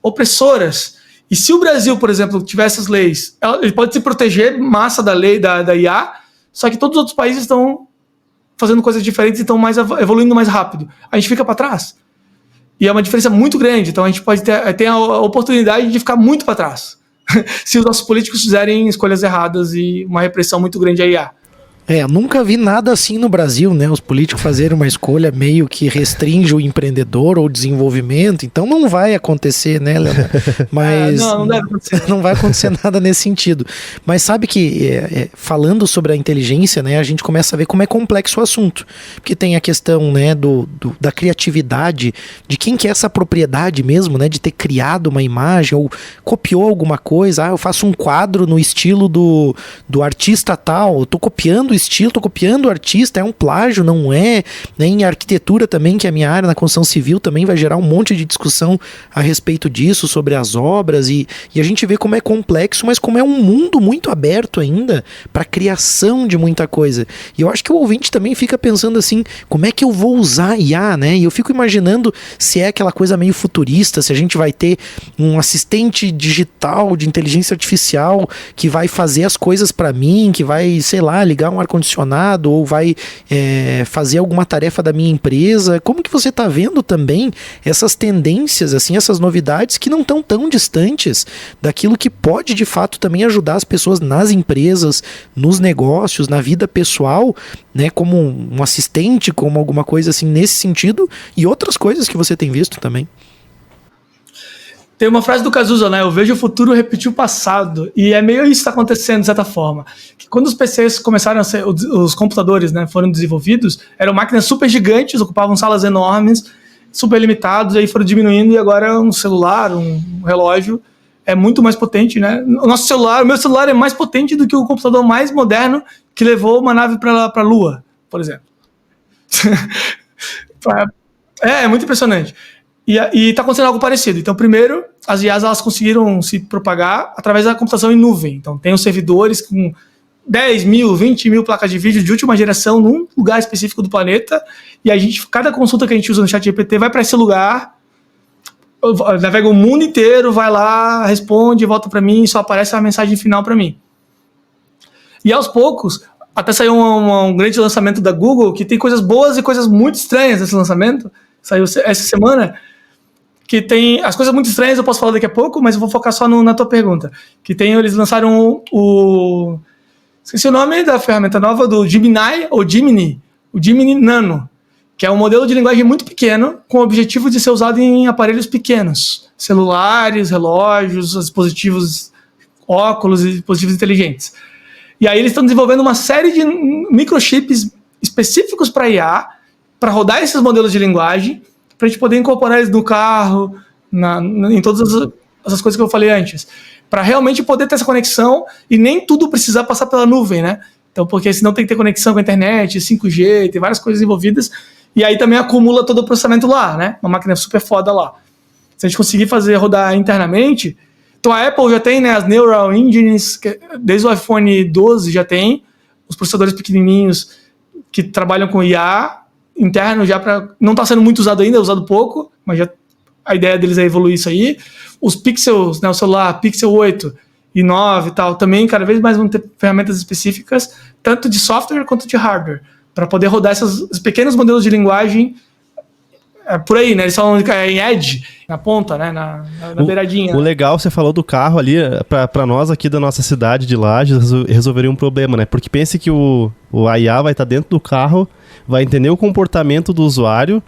Speaker 3: opressoras. E se o Brasil, por exemplo, tiver essas leis, ele pode se proteger massa da lei da IA, só que todos os outros países estão fazendo coisas diferentes e estão evoluindo mais rápido. A gente fica para trás. E é uma diferença muito grande, então a gente pode ter a oportunidade de ficar muito para trás se os nossos políticos fizerem escolhas erradas e uma repressão muito grande à IA.
Speaker 1: Eu nunca vi nada assim no Brasil, né? Os políticos fazerem uma escolha meio que restringe o empreendedor ou o desenvolvimento, então não vai acontecer, né, Leonardo? Mas
Speaker 3: não deve acontecer.
Speaker 1: Não vai acontecer nada nesse sentido. Mas sabe que, falando sobre a inteligência, né, a gente começa a ver como é complexo o assunto. Porque tem a questão, né, da criatividade, de quem que é essa propriedade mesmo, né, de ter criado uma imagem ou copiou alguma coisa. Eu faço um quadro no estilo do artista tal, eu tô copiando estilo, tô copiando o artista, é um plágio, não é? Né? Em arquitetura também, que é a minha área, na construção civil, também vai gerar um monte de discussão a respeito disso, sobre as obras, e a gente vê como é complexo, mas como é um mundo muito aberto ainda para criação de muita coisa. E eu acho que o ouvinte também fica pensando assim, como é que eu vou usar IA, né? E eu fico imaginando se é aquela coisa meio futurista, se a gente vai ter um assistente digital de inteligência artificial que vai fazer as coisas para mim, que vai, sei lá, ligar um ar-condicionado ou vai fazer alguma tarefa da minha empresa. Como que você está vendo também essas tendências, assim, essas novidades que não estão tão distantes daquilo que pode de fato também ajudar as pessoas nas empresas, nos negócios, na vida pessoal, né, como um assistente, como alguma coisa assim nesse sentido, e outras coisas que você tem visto também?
Speaker 3: Tem uma frase do Cazuza, né? Eu vejo o futuro repetir o passado. E é meio isso que está acontecendo, de certa forma. Que quando os PCs começaram a ser, os computadores, né, foram desenvolvidos, eram máquinas super gigantes, ocupavam salas enormes, super limitados, aí foram diminuindo, e agora um celular, um relógio, é muito mais potente, né? O meu celular é mais potente do que o computador mais moderno que levou uma nave para a Lua, por exemplo. É muito impressionante. E está acontecendo algo parecido. Então, primeiro, as IAs elas conseguiram se propagar através da computação em nuvem. Então, tem os servidores com 10 mil, 20 mil placas de vídeo de última geração num lugar específico do planeta. E cada consulta que a gente usa no ChatGPT vai para esse lugar, navega o mundo inteiro, vai lá, responde, volta para mim e só aparece a mensagem final para mim. E aos poucos, até saiu um grande lançamento da Google que tem coisas boas e coisas muito estranhas nesse lançamento. Saiu essa semana. Que tem as coisas muito estranhas, eu posso falar daqui a pouco, mas eu vou focar só na tua pergunta. Eles lançaram esqueci o nome da ferramenta nova do Gemini, o Gemini Nano, que é um modelo de linguagem muito pequeno, com o objetivo de ser usado em aparelhos pequenos, celulares, relógios, dispositivos, óculos e dispositivos inteligentes. E aí eles estão desenvolvendo uma série de microchips específicos para IA, para rodar esses modelos de linguagem, para a gente poder incorporar eles no carro, em todas essas coisas que eu falei antes, para realmente poder ter essa conexão e nem tudo precisar passar pela nuvem, né? Então, porque senão tem que ter conexão com a internet, 5G, tem várias coisas envolvidas, e aí também acumula todo o processamento lá, né? Uma máquina super foda lá. Se a gente conseguir fazer rodar internamente, então a Apple já tem, né, as Neural Engines, desde o iPhone 12 já tem, os processadores pequenininhos que trabalham com IA, interno já não está sendo muito usado ainda, é usado pouco, mas já a ideia deles é evoluir isso aí. Os Pixels, né, o celular Pixel 8 e 9 e tal, também cada vez mais vão ter ferramentas específicas, tanto de software quanto de hardware, para poder rodar esses pequenos modelos de linguagem por aí, né? Eles falam em edge, na ponta, né? Na beiradinha.
Speaker 2: O legal, você falou do carro ali, para nós aqui da nossa cidade de Lages, resolveria um problema, né? Porque pense que o IA vai estar dentro do carro, vai entender o comportamento do usuário,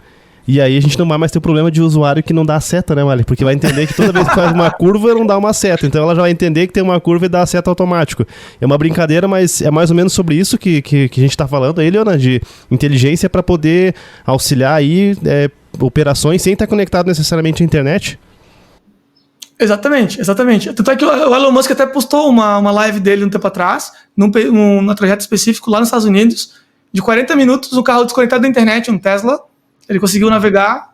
Speaker 2: e aí a gente não vai mais ter o problema de usuário que não dá a seta, né, Wally? Porque vai entender que toda vez que faz uma curva, não dá uma seta. Então ela já vai entender que tem uma curva e dá a seta automático. É uma brincadeira, mas é mais ou menos sobre isso que a gente está falando aí, Leonardo, de inteligência para poder auxiliar aí operações sem estar conectado necessariamente à internet.
Speaker 3: Exatamente. Tanto é que o Elon Musk até postou uma live dele um tempo atrás, num trajeto específico lá nos Estados Unidos, de 40 minutos, um carro desconectado da internet, um Tesla. Ele conseguiu navegar.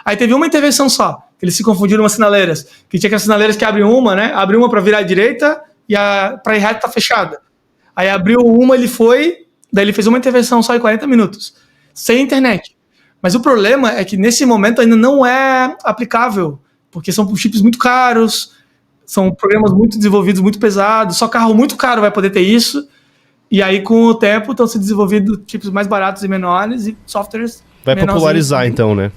Speaker 3: Aí teve uma intervenção só, que eles se confundiram umas sinaleiras, que tinha aquelas sinaleiras que abrem uma, né? Abre uma para virar à direita e para ir reto tá fechada. Aí abriu uma, ele foi, daí ele fez uma intervenção só em 40 minutos, sem internet. Mas o problema é que nesse momento ainda não é aplicável, porque são chips muito caros, são programas muito desenvolvidos, muito pesados, só carro muito caro vai poder ter isso, e aí com o tempo estão se desenvolvendo chips mais baratos e menores e softwares
Speaker 2: vai popularizar então, né?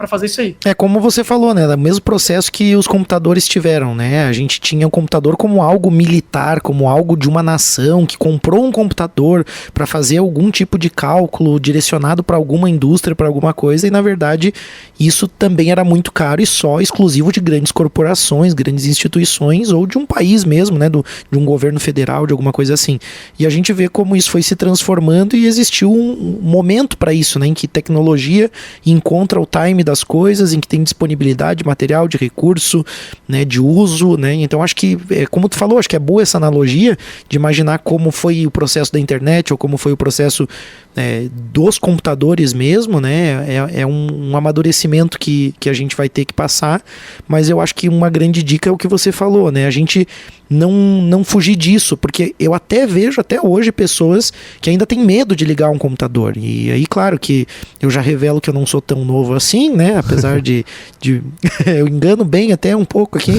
Speaker 3: para fazer isso aí.
Speaker 1: É como você falou, né? O mesmo processo que os computadores tiveram, né? A gente tinha o computador como algo militar, como algo de uma nação que comprou um computador para fazer algum tipo de cálculo direcionado para alguma indústria, para alguma coisa, e na verdade isso também era muito caro e só exclusivo de grandes corporações, grandes instituições ou de um país mesmo, né? De um governo federal, de alguma coisa assim. E a gente vê como isso foi se transformando e existiu um momento para isso, né? Em que tecnologia encontra o time das coisas, em que tem disponibilidade de material, de recurso, né? De uso, né? Então acho que, como tu falou, acho que é boa essa analogia de imaginar como foi o processo da internet ou como foi o processo dos computadores mesmo, né? É um amadurecimento que a gente vai ter que passar, mas eu acho que uma grande dica é o que você falou, né? A gente não fugir disso, porque eu até vejo até hoje pessoas que ainda têm medo de ligar um computador, e aí claro que eu já revelo que eu não sou tão novo assim, né? Apesar de eu engano bem até um pouco aqui,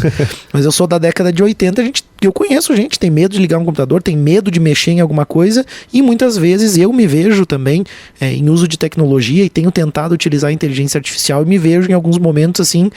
Speaker 1: mas eu sou da década de 80, eu conheço gente que tem medo de ligar um computador, tem medo de mexer em alguma coisa, e muitas vezes eu me vejo também em uso de tecnologia e tenho tentado utilizar a inteligência artificial e me vejo em alguns momentos assim,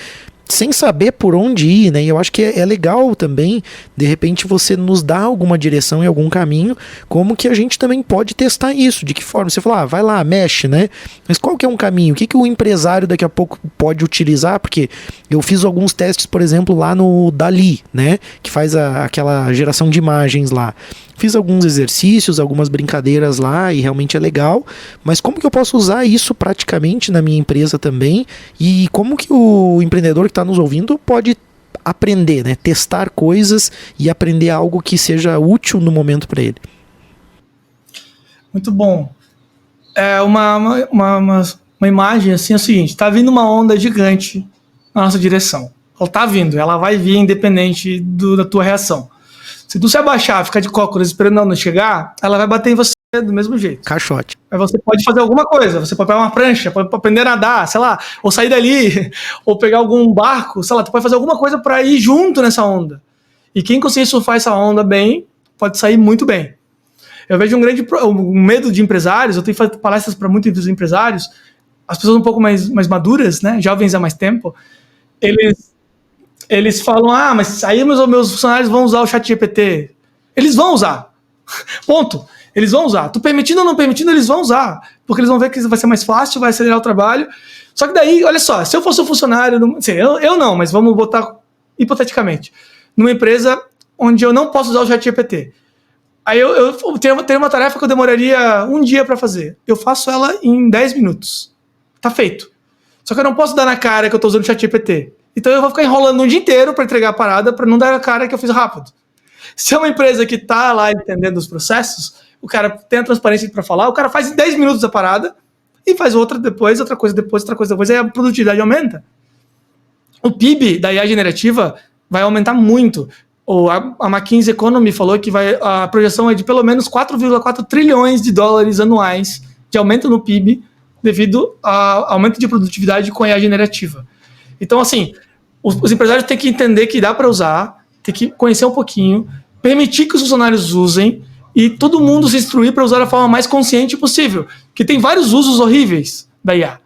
Speaker 1: sem saber por onde ir, né? E eu acho que é legal também, de repente, você nos dá alguma direção em algum caminho, como que a gente também pode testar isso, de que forma? Você fala, vai lá, mexe, né? Mas qual que é um caminho? O que o empresário daqui a pouco pode utilizar? Porque eu fiz alguns testes, por exemplo, lá no DALL-E, né? Que faz aquela geração de imagens lá. Fiz alguns exercícios, algumas brincadeiras lá e realmente é legal, mas como que eu posso usar isso praticamente na minha empresa também? E como que o empreendedor que está nos ouvindo pode aprender, né? Testar coisas e aprender algo que seja útil no momento para ele?
Speaker 3: Muito bom. Uma imagem assim é o seguinte, está vindo uma onda gigante na nossa direção. Ela está vindo, ela vai vir independente da tua reação. Se tu se abaixar, ficar de cócoras esperando ela chegar, ela vai bater em você do mesmo jeito.
Speaker 1: Caixote.
Speaker 3: Aí você pode fazer alguma coisa, você pode pegar uma prancha, pode aprender a nadar, sei lá, ou sair dali, ou pegar algum barco, sei lá, tu pode fazer alguma coisa para ir junto nessa onda. E quem conseguir surfar essa onda bem, pode sair muito bem. Eu vejo um medo de empresários, eu tenho feito palestras para muitos empresários, as pessoas um pouco mais maduras, né, jovens há mais tempo, eles falam, mas aí meus funcionários vão usar o ChatGPT. Eles vão usar. Ponto. Eles vão usar. Tu permitindo ou não permitindo, eles vão usar. Porque eles vão ver que vai ser mais fácil, vai acelerar o trabalho. Só que daí, olha só, se eu fosse um funcionário, eu não, mas vamos botar hipoteticamente, numa empresa onde eu não posso usar o ChatGPT. Aí eu tenho uma tarefa que eu demoraria um dia para fazer. Eu faço ela em 10 minutos. Tá feito. Só que eu não posso dar na cara que eu tô usando o ChatGPT. Então eu vou ficar enrolando um dia inteiro para entregar a parada para não dar a cara que eu fiz rápido. Se é uma empresa que tá lá entendendo os processos, o cara tem a transparência para falar, o cara faz em 10 minutos a parada e faz outra depois, outra coisa depois, aí a produtividade aumenta. O PIB da IA generativa vai aumentar muito. A McKinsey Economy falou que a projeção é de pelo menos 4,4 trilhões de dólares anuais de aumento no PIB devido ao aumento de produtividade com a IA generativa. Então, assim, os empresários têm que entender que dá para usar, tem que conhecer um pouquinho, permitir que os funcionários usem e todo mundo se instruir para usar da forma mais consciente possível. Que tem vários usos horríveis da IA,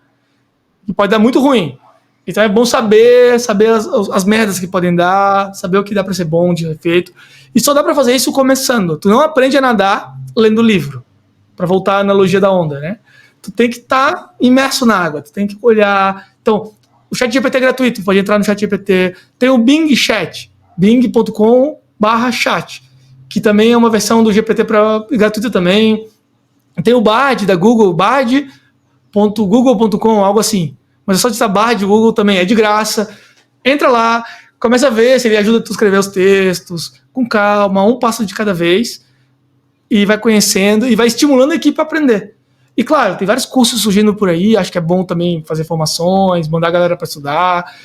Speaker 3: que pode dar muito ruim. Então é bom saber as merdas que podem dar, saber o que dá para ser bom de efeito. E só dá para fazer isso começando. Tu não aprende a nadar lendo livro, para voltar à analogia da onda, né? Tu tem que estar imerso na água, tu tem que olhar. Então, o ChatGPT é gratuito, pode entrar no ChatGPT. Tem o Bing Chat, bing.com/chat, que também é uma versão do GPT gratuito também. Tem o Bard da Google, bard.google.com, algo assim. Mas é só digitar Bard, Google também, é de graça. Entra lá, começa a ver se ele ajuda tu a escrever os textos, com calma, um passo de cada vez, e vai conhecendo, e vai estimulando a equipe a aprender. E claro, tem vários cursos surgindo por aí, acho que é bom também fazer formações, mandar a galera para estudar,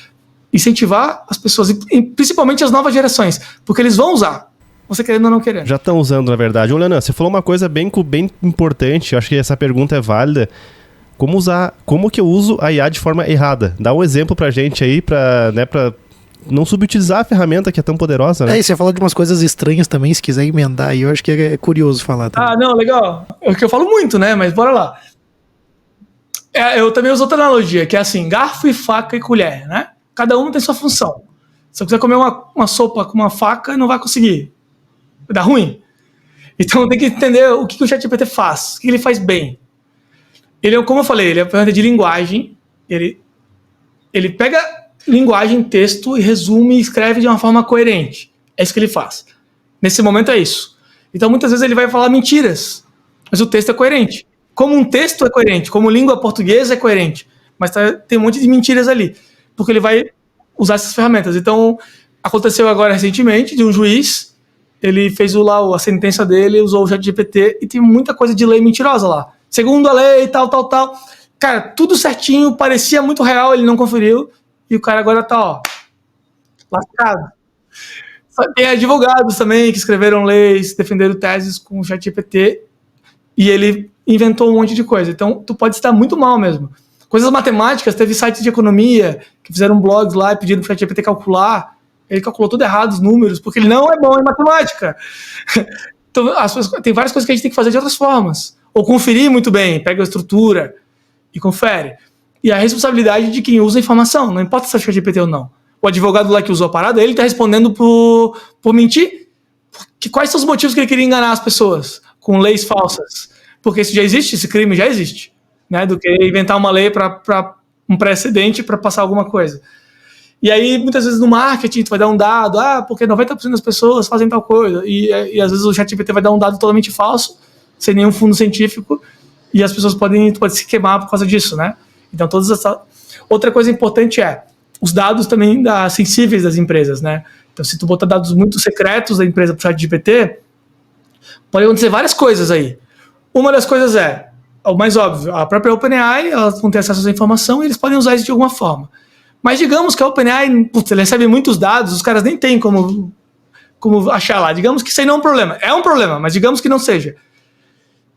Speaker 3: incentivar as pessoas, e principalmente as novas gerações, porque eles vão usar, você querendo ou não querendo.
Speaker 2: Já estão usando, na verdade. Ô, Leonan, você falou uma coisa bem importante, eu acho que essa pergunta é válida. Como que eu uso a IA de forma errada? Dá um exemplo pra gente aí, pra não subutilizar a ferramenta que é tão poderosa, né?
Speaker 1: E você falou de umas coisas estranhas também, se quiser emendar aí, eu acho que é curioso falar também.
Speaker 3: Não, legal. É o que eu falo muito, né? Mas bora lá. Eu também uso outra analogia, que é assim, garfo e faca e colher, né? Cada um tem sua função. Se eu quiser comer uma sopa com uma faca, não vai conseguir. Vai dar ruim. Então tem que entender o que o ChatGPT faz, o que ele faz bem. Ele, como eu falei, ele é uma ferramenta de linguagem, ele pega linguagem, texto, e resume e escreve de uma forma coerente. É isso que ele faz. Nesse momento é isso. Então muitas vezes ele vai falar mentiras, mas o texto é coerente. Como um texto é coerente, como língua portuguesa é coerente, mas tem um monte de mentiras ali, porque ele vai usar essas ferramentas. Então, aconteceu agora recentemente de um juiz, ele fez a sentença dele, usou o ChatGPT e tem muita coisa de lei mentirosa lá. Segundo a lei, tal. Cara, tudo certinho, parecia muito real, ele não conferiu e o cara agora tá, lascado. Tem advogados também que escreveram leis, defenderam teses com o ChatGPT e ele inventou um monte de coisa. Então, tu pode estar muito mal mesmo. Coisas matemáticas, teve sites de economia que fizeram blogs lá e pediram para o ChatGPT calcular. Ele calculou tudo errado, os números, porque ele não é bom em matemática. Então, tem várias coisas que a gente tem que fazer de outras formas. Ou conferir muito bem, pega a estrutura e confere. E a responsabilidade de quem usa a informação, não importa se é ChatGPT ou não. O advogado lá que usou a parada, ele está respondendo por mentir. Quais são os motivos que ele queria enganar as pessoas com leis falsas? Porque isso já existe, esse crime já existe, né? Do que inventar uma lei para um precedente para passar alguma coisa. E aí, muitas vezes no marketing, tu vai dar um dado, porque 90% das pessoas fazem tal coisa, e às vezes o ChatGPT vai dar um dado totalmente falso, sem nenhum fundo científico, e as pessoas podem se queimar por causa disso, né? Então, outra coisa importante é os dados também sensíveis das empresas, né? Então, se tu botar dados muito secretos da empresa para o ChatGPT, pode acontecer várias coisas aí. Uma das coisas é, o mais óbvio, a própria OpenAI, elas vão ter acesso a essa informação e eles podem usar isso de alguma forma. Mas digamos que a OpenAI, ele recebe muitos dados, os caras nem têm como achar lá. Digamos que isso aí não é um problema. É um problema, mas digamos que não seja.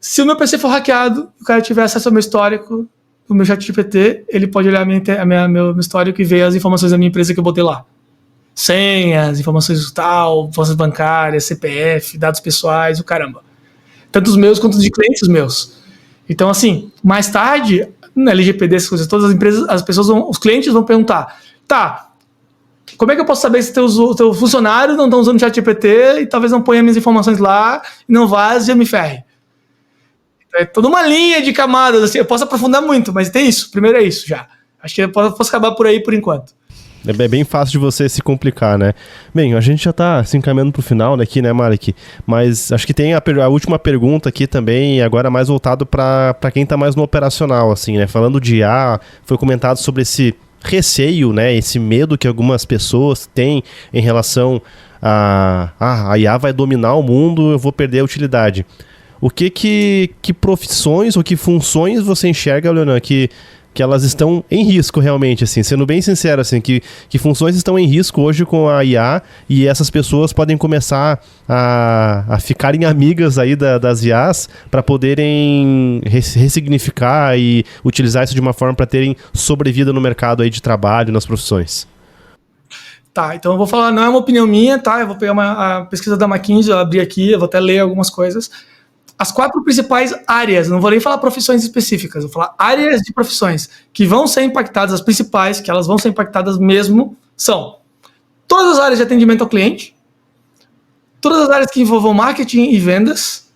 Speaker 3: Se o meu PC for hackeado, o cara tiver acesso ao meu histórico, o meu ChatGPT, ele pode olhar meu histórico e ver as informações da minha empresa que eu botei lá. Senhas, informações tal, informações bancárias, CPF, dados pessoais, o caramba. Tanto os meus quanto os de clientes meus. Então, assim, mais tarde, na LGPD, essas coisas, todas as empresas, os clientes vão perguntar, como é que eu posso saber se o teu funcionário não está usando o ChatGPT e talvez não ponha minhas informações lá, e não vaze e eu me ferre? É toda uma linha de camadas, assim, eu posso aprofundar muito, mas tem isso, primeiro é isso já. Acho que eu posso acabar por aí por enquanto.
Speaker 2: É bem fácil de você se complicar, né? Bem, a gente já tá se encaminhando pro final daqui, né, Malek? Mas acho que tem a última pergunta aqui também, agora mais voltado para quem tá mais no operacional, assim, né? Falando de IA, foi comentado sobre esse receio, né? Esse medo que algumas pessoas têm em relação a IA vai dominar o mundo, eu vou perder a utilidade. O que profissões ou que funções você enxerga, Leonan, que elas estão em risco realmente, assim, sendo bem sincero, assim, que funções estão em risco hoje com a IA e essas pessoas podem começar a ficarem amigas aí das IAs para poderem ressignificar e utilizar isso de uma forma para terem sobrevida no mercado aí de trabalho, nas profissões?
Speaker 3: Tá, então eu vou falar, não é uma opinião minha, tá? Eu vou pegar a pesquisa da McKinsey, eu abri aqui, eu vou até ler algumas coisas. As 4 principais áreas, não vou nem falar profissões específicas, vou falar áreas de profissões que vão ser impactadas, as principais, que elas vão ser impactadas mesmo, são todas as áreas de atendimento ao cliente, todas as áreas que envolvam marketing e vendas,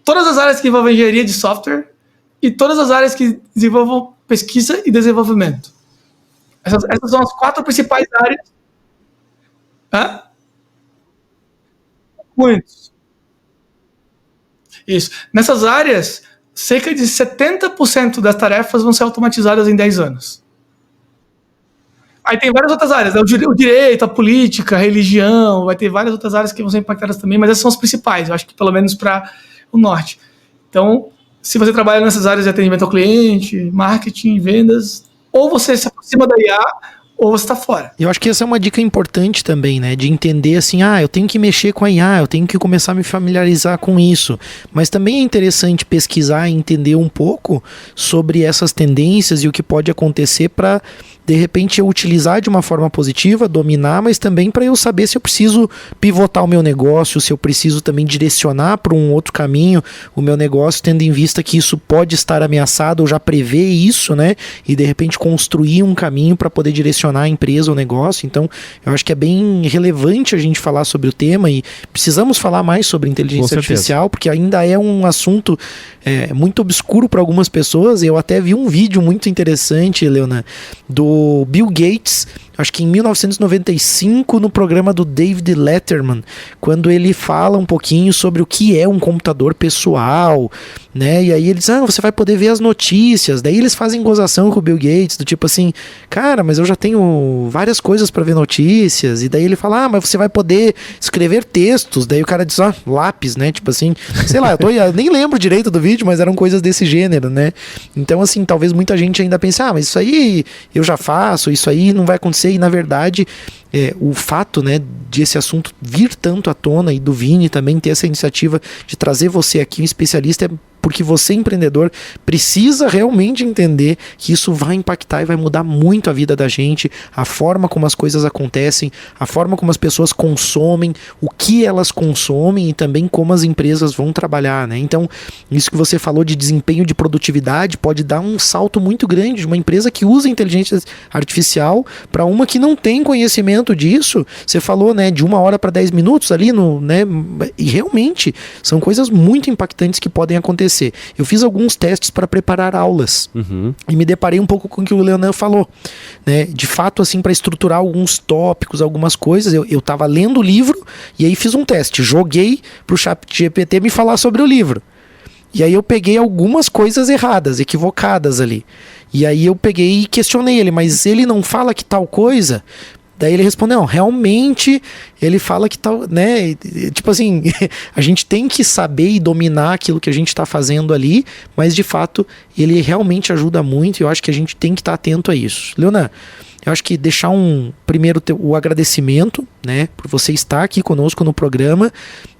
Speaker 3: todas as áreas que envolvem engenharia de software e todas as áreas que desenvolvam pesquisa e desenvolvimento. Essas são as 4 principais áreas. Muitos. Isso. Nessas áreas, cerca de 70% das tarefas vão ser automatizadas em 10 anos. Aí tem várias outras áreas, né? O direito, a política, a religião, vai ter várias outras áreas que vão ser impactadas também, mas essas são as principais, eu acho que pelo menos para o norte. Então, se você trabalha nessas áreas de atendimento ao cliente, marketing, vendas, ou você se aproxima da IA, ou você tá fora.
Speaker 1: Eu acho que essa é uma dica importante também, né? De entender assim, eu tenho que mexer com a IA, eu tenho que começar a me familiarizar com isso. Mas também é interessante pesquisar e entender um pouco sobre essas tendências e o que pode acontecer para, de repente, eu utilizar de uma forma positiva, dominar, mas também para eu saber se eu preciso pivotar o meu negócio, se eu preciso também direcionar para um outro caminho o meu negócio, tendo em vista que isso pode estar ameaçado, ou já prever isso, né? E de repente construir um caminho para poder direcionar a empresa ou negócio. Então, eu acho que é bem relevante a gente falar sobre o tema e precisamos falar mais sobre inteligência artificial, porque ainda é um assunto muito obscuro para algumas pessoas. Eu até vi um vídeo muito interessante, Leona, do Bill Gates, acho que em 1995, no programa do David Letterman, quando ele fala um pouquinho sobre o que é um computador pessoal, né? E aí eles, você vai poder ver as notícias. Daí eles fazem gozação com o Bill Gates, do tipo assim, cara, mas eu já tenho várias coisas para ver notícias. E daí ele fala, mas você vai poder escrever textos. Daí o cara diz, lápis, né? Tipo assim, sei lá, eu nem lembro direito do vídeo, mas eram coisas desse gênero, né? Então, assim, talvez muita gente ainda pense, mas isso aí eu já faço, isso aí não vai acontecer. E na verdade, o fato, né, de esse assunto vir tanto à tona e do Vini também ter essa iniciativa de trazer você aqui, um especialista, é porque você, empreendedor, precisa realmente entender que isso vai impactar e vai mudar muito a vida da gente, a forma como as coisas acontecem, a forma como as pessoas consomem, o que elas consomem e também como as empresas vão trabalhar, né? Então, isso que você falou de desempenho de produtividade pode dar um salto muito grande de uma empresa que usa inteligência artificial para uma que não tem conhecimento disso. Você falou, né, de 1 hora para 10 minutos ali, né? E realmente são coisas muito impactantes que podem acontecer. Eu fiz alguns testes para preparar aulas e me deparei um pouco com o que o Leonan falou, né? De fato, assim, para estruturar alguns tópicos, algumas coisas, eu estava lendo o livro e aí fiz um teste, joguei para o ChatGPT me falar sobre o livro. E aí eu peguei algumas coisas erradas, equivocadas ali. E aí eu peguei e questionei ele, mas ele não fala que tal coisa? Daí ele respondeu, não, realmente ele fala que tal, né, tipo assim, a gente tem que saber e dominar aquilo que a gente está fazendo ali, mas de fato ele realmente ajuda muito e eu acho que a gente tem que estar atento a isso. Leonan, eu acho que deixar primeiro o agradecimento, né, por você estar aqui conosco no programa,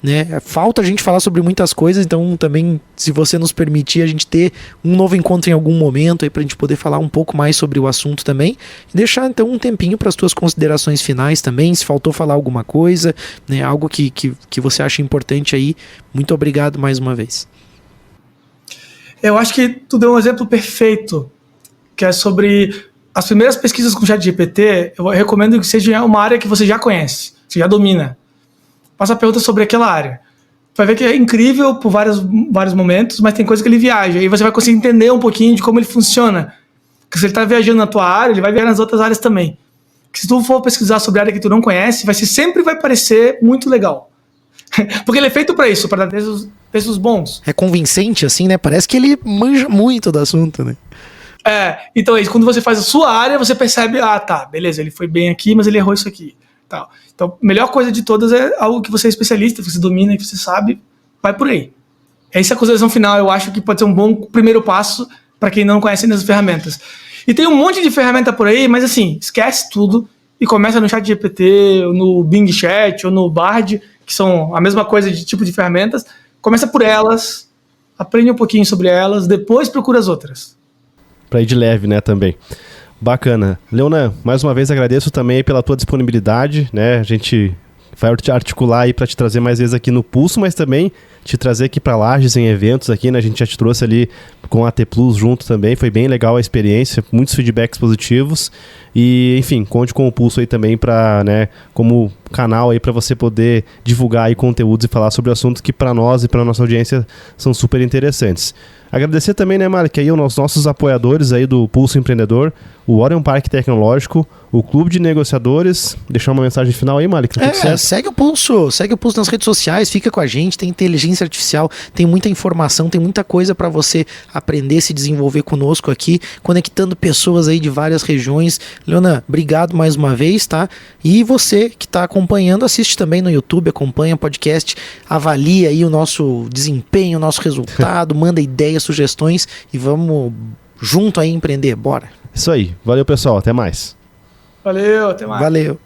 Speaker 1: né, falta a gente falar sobre muitas coisas, então também, se você nos permitir, a gente ter um novo encontro em algum momento aí pra gente poder falar um pouco mais sobre o assunto também, e deixar então um tempinho para as tuas considerações finais também, se faltou falar alguma coisa, né, algo que você acha importante aí. Muito obrigado mais uma vez.
Speaker 3: Eu acho que tu deu um exemplo perfeito, que é sobre as primeiras pesquisas com o ChatGPT. Eu recomendo que seja uma área que você já conhece, você já domina. Faça perguntas sobre aquela área. Vai ver que é incrível por vários momentos, mas tem coisa que ele viaja. E você vai conseguir entender um pouquinho de como ele funciona. Porque se ele está viajando na tua área, ele vai viajar nas outras áreas também. Porque se tu for pesquisar sobre a área que tu não conhece, sempre vai parecer muito legal. Porque ele é feito para isso, para dar textos bons.
Speaker 1: É convincente, assim, né? Parece que ele manja muito do assunto, né?
Speaker 3: Então é isso. Quando você faz a sua área, você percebe, tá, beleza, ele foi bem aqui, mas ele errou isso aqui. Tal. Então, a melhor coisa de todas é algo que você é especialista, que você domina, que você sabe, vai por aí. Essa é a consideração final, eu acho que pode ser um bom primeiro passo para quem não conhece ainda as ferramentas. E tem um monte de ferramenta por aí, mas assim, esquece tudo e começa no ChatGPT, no Bing Chat, ou no Bard, que são a mesma coisa de tipo de ferramentas. Começa por elas, aprende um pouquinho sobre elas, depois procura as outras.
Speaker 2: Para ir de leve, né, também. Bacana. Leonan, mais uma vez agradeço também pela tua disponibilidade, né? A gente vai articular aí para te trazer mais vezes aqui no Pulso, mas também te trazer aqui para Lages em eventos aqui, né? A gente já te trouxe ali com a T Plus junto também, foi bem legal a experiência, muitos feedbacks positivos e, enfim, conte com o Pulso aí também para, né, como canal aí para você poder divulgar aí conteúdos e falar sobre assuntos que para nós e para nossa audiência são super interessantes. Agradecer também, né, Malik, aí os nossos apoiadores aí do Pulso Empreendedor, o Orion Parque Tecnológico, o Clube de Negociadores. Deixar uma mensagem final aí, Malik.
Speaker 1: Segue o Pulso nas redes sociais, fica com a gente, tem inteligência artificial, tem muita informação, tem muita coisa para você aprender, se desenvolver conosco aqui, conectando pessoas aí de várias regiões. Leonan, obrigado mais uma vez, tá? E você que está acompanhando, assiste também no YouTube, acompanha o podcast, avalia aí o nosso desempenho, o nosso resultado, manda ideias, sugestões e vamos junto aí empreender, bora!
Speaker 2: Isso aí, valeu pessoal, até mais!
Speaker 3: Valeu, até mais.
Speaker 1: Valeu.